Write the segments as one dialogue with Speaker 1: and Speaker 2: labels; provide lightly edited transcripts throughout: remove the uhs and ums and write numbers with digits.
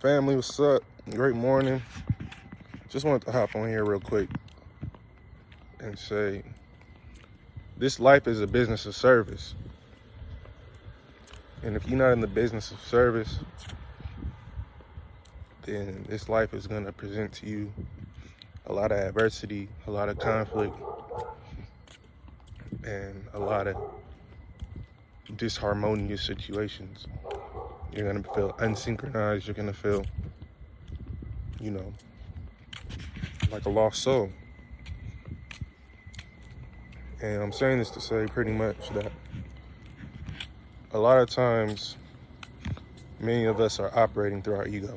Speaker 1: Family, what's up? Great morning. Just wanted to hop on here real quick and say this life is a business of service. And if you're not in the business of service, then this life is going to present to you a lot of adversity, a lot of conflict, and a lot of disharmonious situations. You're going to feel unsynchronized. You're going to feel, like a lost soul. And I'm saying this to say pretty much that a lot of times, many of us are operating through our ego.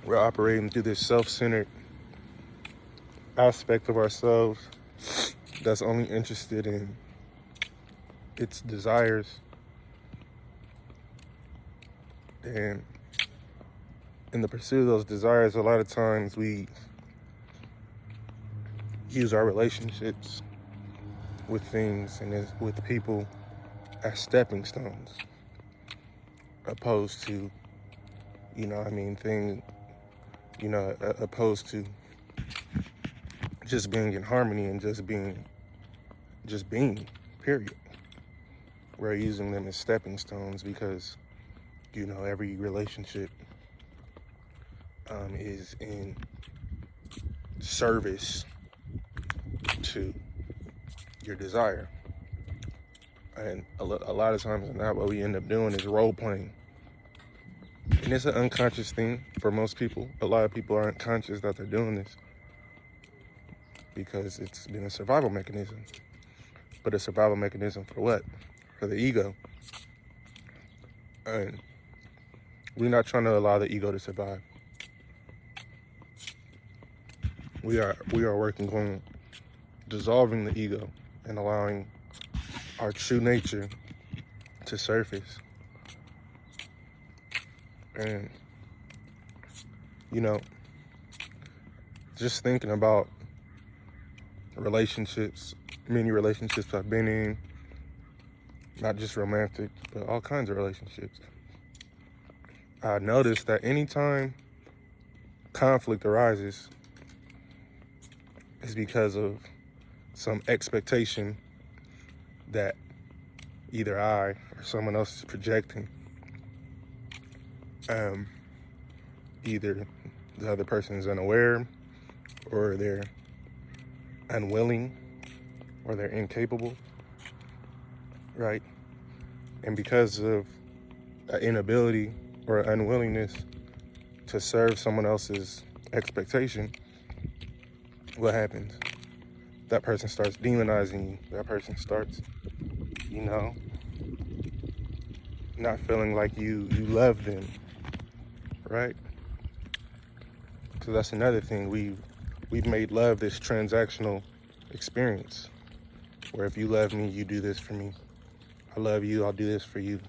Speaker 1: We're operating through this self-centered aspect of ourselves that's only interested in its desires. And in the pursuit of those desires, a lot of times we use our relationships with things and with people as stepping stones, opposed to, opposed to just being in harmony and just being, period. We're using them as stepping stones because, every relationship is in service to your desire. And a lot of times not what we end up doing is role playing. And it's an unconscious thing for most people. A lot of people aren't conscious that they're doing this because it's been a survival mechanism. But a survival mechanism for what? For the ego. And we're not trying to allow the ego to survive. We are working on dissolving the ego and allowing our true nature to surface. And, just thinking about relationships, many relationships I've been in, not just romantic, but all kinds of relationships. I noticed that anytime conflict arises, it's because of some expectation that either I or someone else is projecting. Either the other person is unaware, or they're unwilling, or they're incapable, right? And because of an inability or unwillingness to serve someone else's expectation, what happens? That person starts demonizing you. That person starts, not feeling like you love them, right? So that's another thing. We've made love this transactional experience, where if you love me, you do this for me. I love you, I'll do this for you.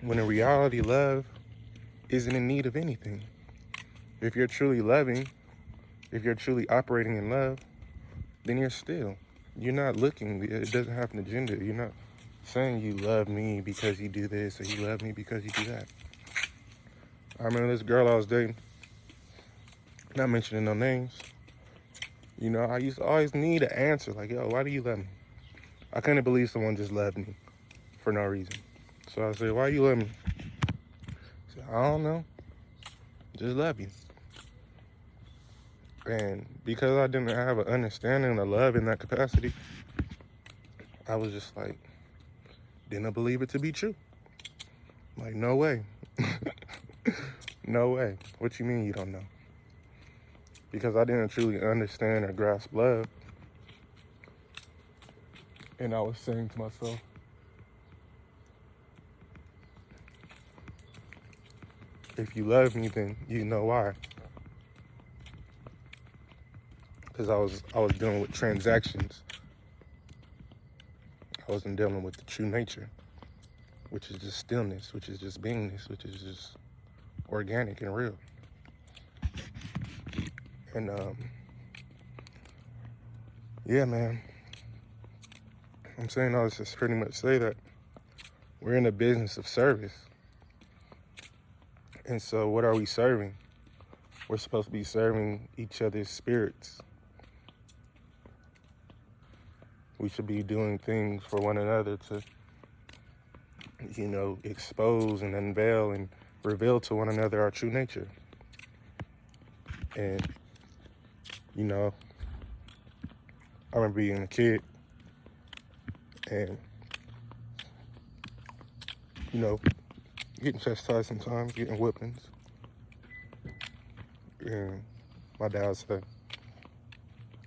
Speaker 1: When in reality, love isn't in need of anything. If you're truly loving, if you're truly operating in love, then you're still. You're not looking, it doesn't have an agenda. You're not saying you love me because you do this, or you love me because you do that. I remember this girl I was dating, not mentioning no names. I used to always need an answer, like, yo, why do you love me? I couldn't believe someone just loved me for no reason. So I said, why you love me? She said, I don't know, just love you. And because I didn't have an understanding of love in that capacity, I was just like, didn't believe it to be true. Like, no way. No way. What you mean you don't know? Because I didn't truly understand or grasp love. And I was saying to myself, if you love me, then you know why. Because I was dealing with transactions. I wasn't dealing with the true nature, which is just stillness, which is just beingness, which is just organic and real. And yeah, man, I'm saying all this to pretty much say that we're in the business of service. And so what are we serving? We're supposed to be serving each other's spirits. We should be doing things for one another to, expose and unveil and reveal to one another our true nature. And, I remember being a kid and, getting chastised sometimes, getting whippings. And my dad said,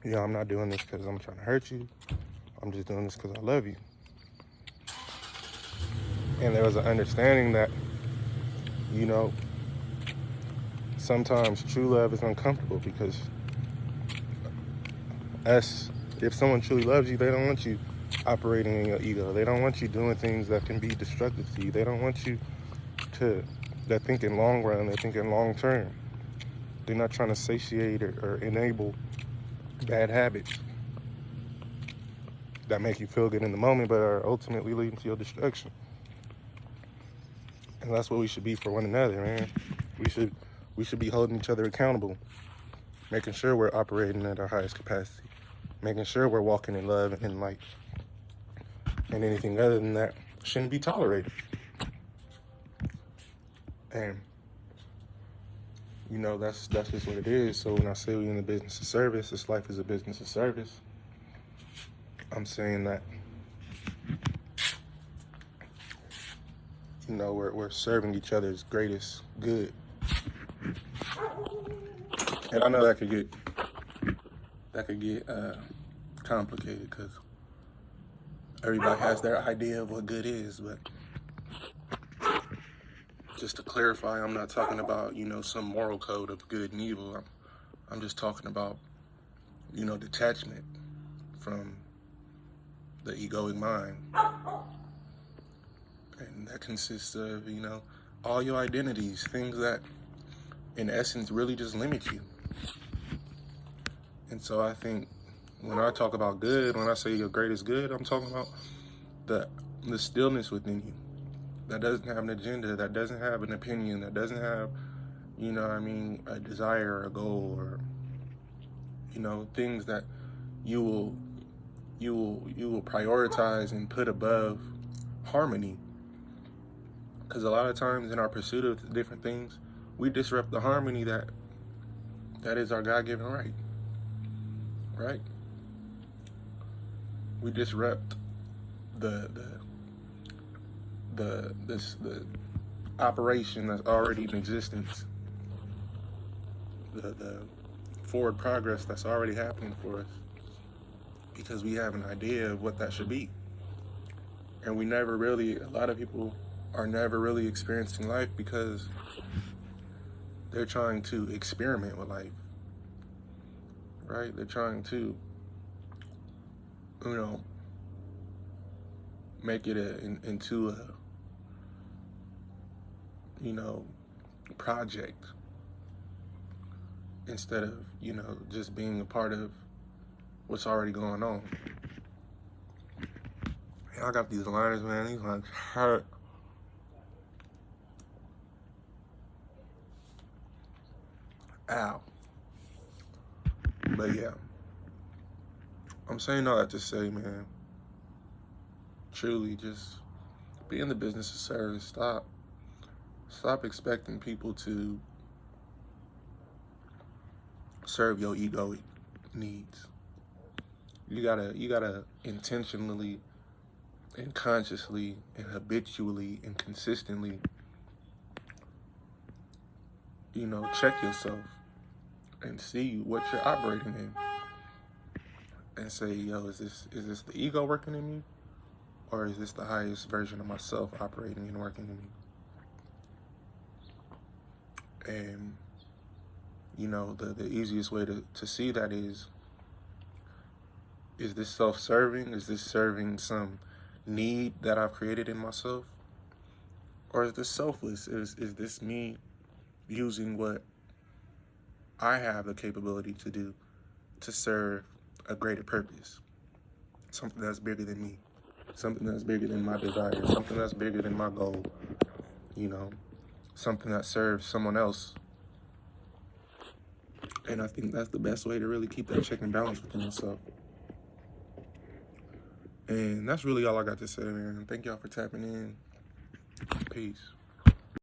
Speaker 1: I'm not doing this because I'm trying to hurt you. I'm just doing this because I love you. And there was an understanding that, sometimes true love is uncomfortable because if someone truly loves you, they don't want you operating in your ego. They don't want you doing things that can be destructive to you. They don't want you they're thinking long run, they're thinking long term. They're not trying to satiate or enable bad habits that make you feel good in the moment but are ultimately leading to your destruction. And that's what we should be for one another, man. We should be holding each other accountable, making sure we're operating at our highest capacity, making sure we're walking in love and in light. And anything other than that shouldn't be tolerated. And that's just what it is. So when I say we're in the business of service, this life is a business of service. I'm saying that, we're serving each other's greatest good. And I know that could get complicated because everybody has their idea of what good is, but just to clarify, I'm not talking about, some moral code of good and evil. I'm just talking about, detachment from the egoic mind. And that consists of, all your identities, things that in essence really just limit you. And so I think when I talk about good, when I say your greatest good, I'm talking about the stillness within you that doesn't have an agenda, that doesn't have an opinion, that doesn't have, a desire or a goal or, things that you will prioritize and put above harmony. Because a lot of times in our pursuit of different things, we disrupt the harmony that is our God-given right. Right? We disrupt the operation that's already in existence, the forward progress that's already happening for us, because we have an idea of what that should be. And a lot of people are never really experiencing life because they're trying to experiment with life, right? They're trying to, make it into a project instead of, just being a part of what's already going on. I got these liners, man. These lines hurt. Ow. But yeah, I'm saying all that to say, man, truly just be in the business of service. Stop expecting people to serve your egoic needs. You gotta intentionally and consciously and habitually and consistently, check yourself and see what you're operating in, and say, is this the ego working in me, or is this the highest version of myself operating and working in me? And the easiest way to see that is this self-serving? Is this serving some need that I've created in myself? Or is this selfless? Is this me using what I have the capability to do to serve a greater purpose? Something that's bigger than me. Something that's bigger than my desire. Something that's bigger than my goal. something that serves someone else. And I think that's the best way to really keep that check and balance within yourself. And that's really all I got to say, man. Thank y'all for tapping in. Peace.